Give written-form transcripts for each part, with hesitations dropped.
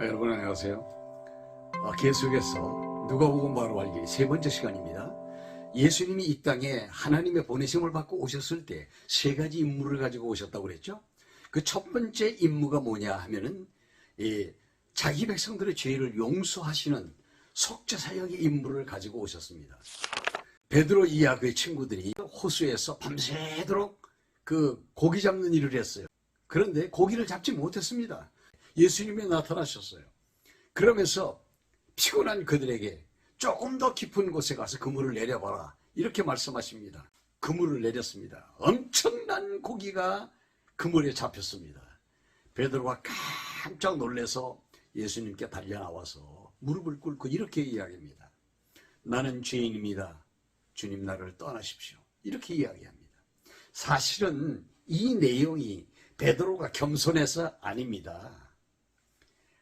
여러분 안녕하세요. 계속해서 누가복음 바로 알기 세 번째 시간입니다. 예수님이 이 땅에 하나님의 보내심을 받고 오셨을 때 세 가지 임무를 가지고 오셨다고 그랬죠. 그 첫 번째 임무가 뭐냐 하면은 자기 백성들의 죄를 용서하시는 속죄사역의 임무를 가지고 오셨습니다. 베드로 이하 그의 친구들이 호수에서 밤새도록 그 고기 잡는 일을 했어요. 그런데 고기를 잡지 못했습니다. 예수님이 나타나셨어요. 그러면서 피곤한 그들에게 조금 더 깊은 곳에 가서 그물을 내려봐라 이렇게 말씀하십니다. 그물을 내렸습니다. 엄청난 고기가 그물에 잡혔습니다. 베드로가 깜짝 놀라서 예수님께 달려나와서 무릎을 꿇고 이렇게 이야기합니다. 나는 죄인입니다. 주님 나를 떠나십시오. 이렇게 이야기합니다. 사실은 이 내용이 베드로가 겸손해서 아닙니다.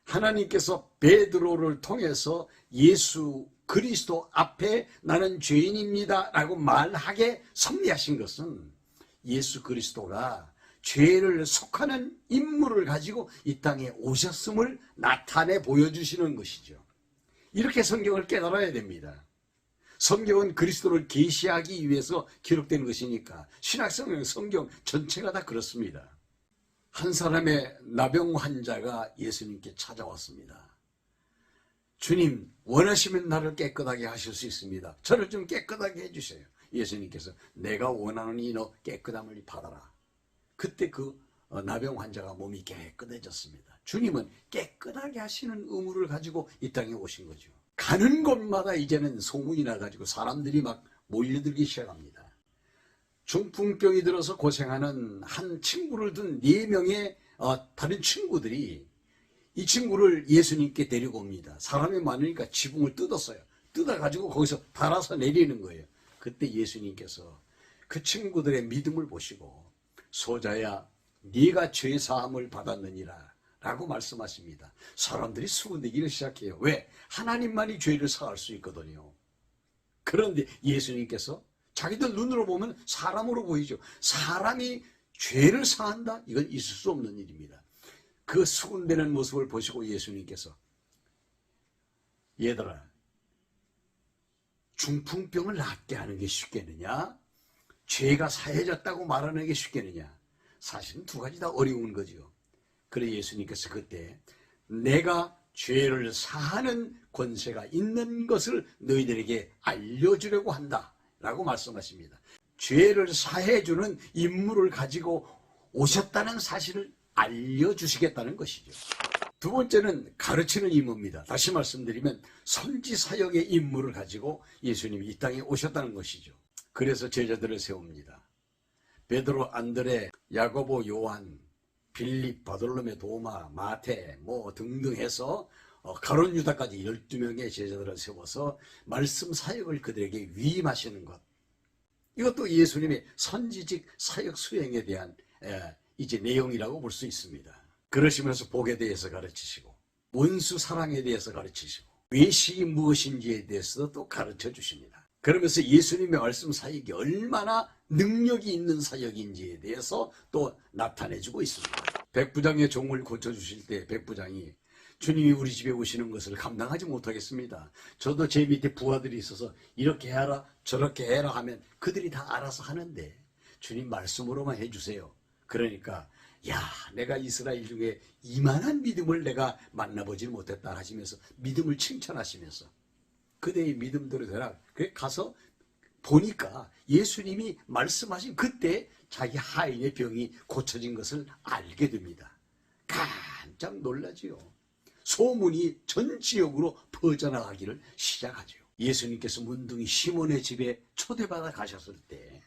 하나님께서 베드로를 통해서 예수 그리스도 앞에 나는 죄인입니다 라고 말하게 섭리하신 것은 예수 그리스도가 죄를 속하는 인물을 가지고 이 땅에 오셨음을 나타내 보여주시는 것이죠. 이렇게 성경을 깨달아야 됩니다. 성경은 그리스도를 계시하기 위해서 기록된 것이니까 신약성경 성경 전체가 다 그렇습니다. 한 사람의 나병 환자가 예수님께 찾아왔습니다. 주님, 원하시면 나를 깨끗하게 하실 수 있습니다. 저를 좀 깨끗하게 해주세요. 예수님께서 내가 원하노니 너 깨끗함을 받아라. 그때 그 나병 환자가 몸이 깨끗해졌습니다. 주님은 깨끗하게 하시는 의무를 가지고 이 땅에 오신 거죠. 가는 곳마다 이제는 소문이 나가지고 사람들이 막 몰려들기 시작합니다. 중풍병이 들어서 고생하는 한 친구를 둔 4명의 다른 친구들이 이 친구를 예수님께 데리고 옵니다. 사람이 많으니까 지붕을 뜯었어요. 뜯어가지고 거기서 달아서 내리는 거예요. 그때 예수님께서 그 친구들의 믿음을 보시고 소자야 네가 죄사함을 받았느니라 라고 말씀하십니다. 사람들이 수군대기를 시작해요. 왜? 하나님만이 죄를 사할 수 있거든요. 그런데 예수님께서 자기들 눈으로 보면 사람으로 보이죠. 사람이 죄를 사한다? 이건 있을 수 없는 일입니다. 그 수군대는 모습을 보시고 예수님께서 얘들아, 중풍병을 낫게 하는 게 쉽겠느냐? 죄가 사해졌다고 말하는 게 쉽겠느냐? 사실은 두 가지 다 어려운 거죠. 그래 예수님께서 그때 내가 죄를 사하는 권세가 있는 것을 너희들에게 알려주려고 한다 라고 말씀하십니다. 죄를 사해주는 임무를 가지고 오셨다는 사실을 알려주시겠다는 것이죠. 두 번째는 가르치는 임무입니다. 다시 말씀드리면 선지사역의 임무를 가지고 예수님이 이 땅에 오셨다는 것이죠. 그래서 제자들을 세웁니다. 베드로, 안드레, 야고보, 요한, 빌립, 바돌로메, 도마, 마태 등등 해서 가룟 유다까지 12명의 제자들을 세워서 말씀 사역을 그들에게 위임하시는 것. 이것도 예수님의 선지직 사역 수행에 대한 이제 내용이라고 볼 수 있습니다. 그러시면서 복에 대해서 가르치시고 원수 사랑에 대해서 가르치시고 외식이 무엇인지에 대해서도 또 가르쳐 주십니다. 그러면서 예수님의 말씀 사역이 얼마나 능력이 있는 사역인지에 대해서 또 나타내주고 있습니다. 백부장의 종을 고쳐주실 때 백부장이 주님이 우리 집에 오시는 것을 감당하지 못하겠습니다. 저도 제 밑에 부하들이 있어서 이렇게 해라 저렇게 해라 하면 그들이 다 알아서 하는데 주님 말씀으로만 해주세요. 그러니까 야, 내가 이스라엘 중에 이만한 믿음을 내가 만나보지 못했다 하시면서 믿음을 칭찬하시면서 그대의 믿음대로 되라. 그래 가서 보니까 예수님이 말씀하신 그때 자기 하인의 병이 고쳐진 것을 알게 됩니다. 깜짝 놀라지요. 소문이 전 지역으로 퍼져나가기를 시작하죠. 예수님께서 문둥이 시몬의 집에 초대받아 가셨을 때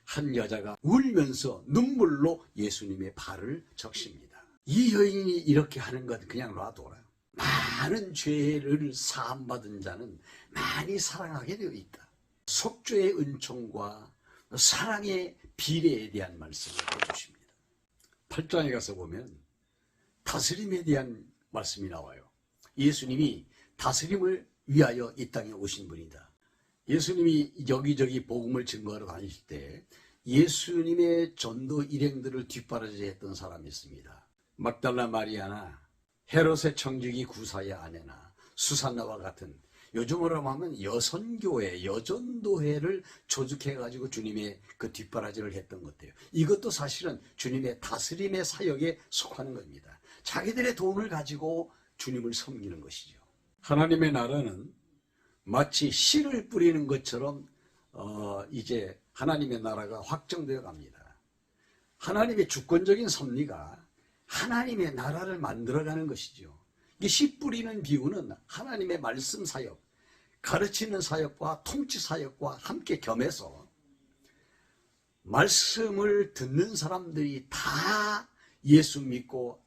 한 여자가 울면서 눈물로 예수님의 발을 적십니다. 이 여인이 이렇게 하는 건 그냥 놔둬라. 많은 죄를 사함받은 자는 많이 사랑하게 되어 있다. 속죄의 은총과 사랑의 비례에 대한 말씀을 해주십니다. 8장에 가서 보면 다스림에 대한 말씀이 나와요. 예수님이 다스림을 위하여 이 땅에 오신 분이다. 예수님이 여기저기 복음을 증거하러 다니실 때 예수님의 전도 일행들을 뒷바라지 했던 사람이 있습니다. 막달라 마리아나 헤롯의 청지기 구사의 아내나 수산나와 같은, 요즘으로 하면 여선교회, 여전도회를 조직해가지고 주님의 그 뒷바라지를 했던 것들이에요. 이것도 사실은 주님의 다스림의 사역에 속하는 겁니다. 자기들의 돈을 가지고 주님을 섬기는 것이죠. 하나님의 나라는 마치 씨를 뿌리는 것처럼 이제 하나님의 나라가 확정되어 갑니다. 하나님의 주권적인 섭리가 하나님의 나라를 만들어가는 것이죠. 이 씨 뿌리는 비유는 하나님의 말씀 사역, 가르치는 사역과 통치 사역과 함께 겸해서 말씀을 듣는 사람들이 다 예수 믿고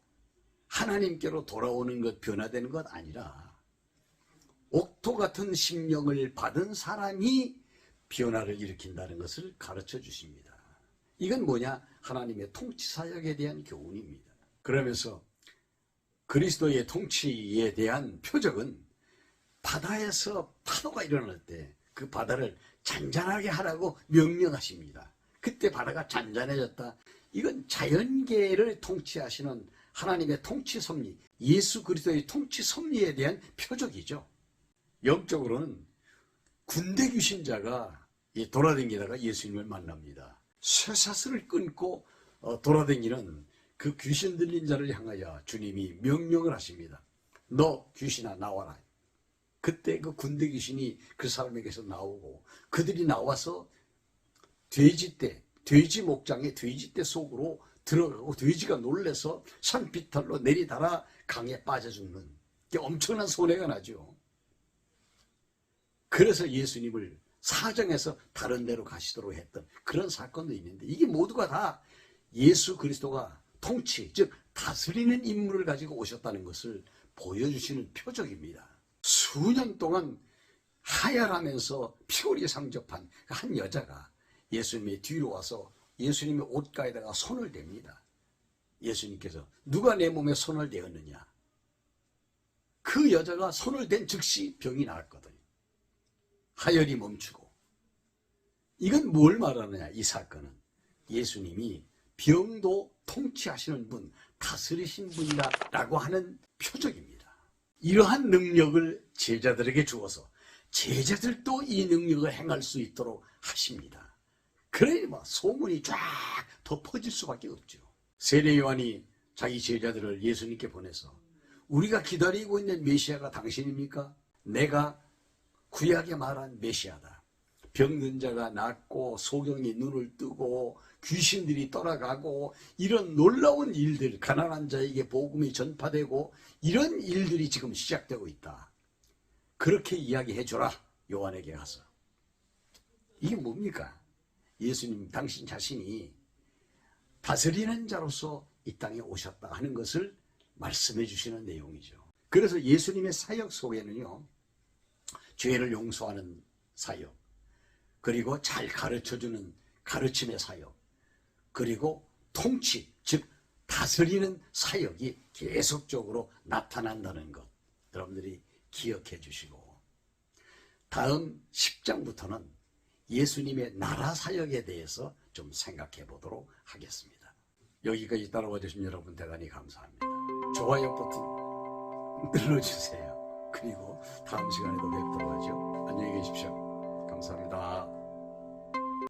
하나님께로 돌아오는 것, 변화되는 것 아니라 옥토 같은 심령을 받은 사람이 변화를 일으킨다는 것을 가르쳐 주십니다. 이건 뭐냐? 하나님의 통치 사역에 대한 교훈입니다. 그러면서 그리스도의 통치에 대한 표적은 바다에서 파도가 일어날 때 그 바다를 잔잔하게 하라고 명령하십니다. 그때 바다가 잔잔해졌다. 이건 자연계를 통치하시는 하나님의 통치 섭리, 예수 그리스도의 통치 섭리에 대한 표적이죠. 영적으로는 군대 귀신자가 돌아다니다가 예수님을 만납니다. 쇠사슬을 끊고 돌아다니는 그 귀신 들린 자를 향하여 주님이 명령을 하십니다. 너 귀신아 나와라. 그때 그 군대 귀신이 그 사람에게서 나오고 그들이 나와서 돼지 목장의 돼지떼 속으로 들어가고 돼지가 놀래서 산비탈로 내리달아 강에 빠져 죽는 엄청난 손해가 나죠. 그래서 예수님을 사정해서 다른 데로 가시도록 했던 그런 사건도 있는데, 이게 모두가 다 예수 그리스도가 통치, 즉 다스리는 인물을 가지고 오셨다는 것을 보여주시는 표적입니다. 수년 동안 하혈하면서 피골이 상접한 한 여자가 예수님의 뒤로 와서 예수님의 옷가에다가 손을 댑니다. 예수님께서 누가 내 몸에 손을 대었느냐? 그 여자가 손을 댄 즉시 병이 나았거든요. 하혈이 멈추고. 이건 뭘 말하느냐? 이 사건은 예수님이 병도 통치하시는 분, 다스리신 분이다라고 하는 표적입니다. 이러한 능력을 제자들에게 주어서 제자들도 이 능력을 행할 수 있도록 하십니다. 그래야 소문이 쫙 더 퍼질 수밖에 없죠. 세례 요한이 자기 제자들을 예수님께 보내서 우리가 기다리고 있는 메시아가 당신입니까? 내가 구약에 말한 메시아다. 병든 자가 낫고 소경이 눈을 뜨고 귀신들이 떠나가고 이런 놀라운 일들, 가난한 자에게 복음이 전파되고 이런 일들이 지금 시작되고 있다. 그렇게 이야기해줘라. 요한에게 가서. 이게 뭡니까? 예수님 당신 자신이 다스리는 자로서 이 땅에 오셨다 하는 것을 말씀해 주시는 내용이죠. 그래서 예수님의 사역 속에는요, 죄를 용서하는 사역, 그리고 잘 가르쳐주는 가르침의 사역, 그리고 통치, 즉 다스리는 사역이 계속적으로 나타난다는 것, 여러분들이 기억해 주시고, 다음 10장부터는 예수님의 나라 사역에 대해서 좀 생각해 보도록 하겠습니다. 여기까지 따라와 주신 여러분 대단히 감사합니다. 좋아요 버튼 눌러주세요. 그리고 다음 시간에도 뵙도록 하죠. 안녕히 계십시오. 감사합니다.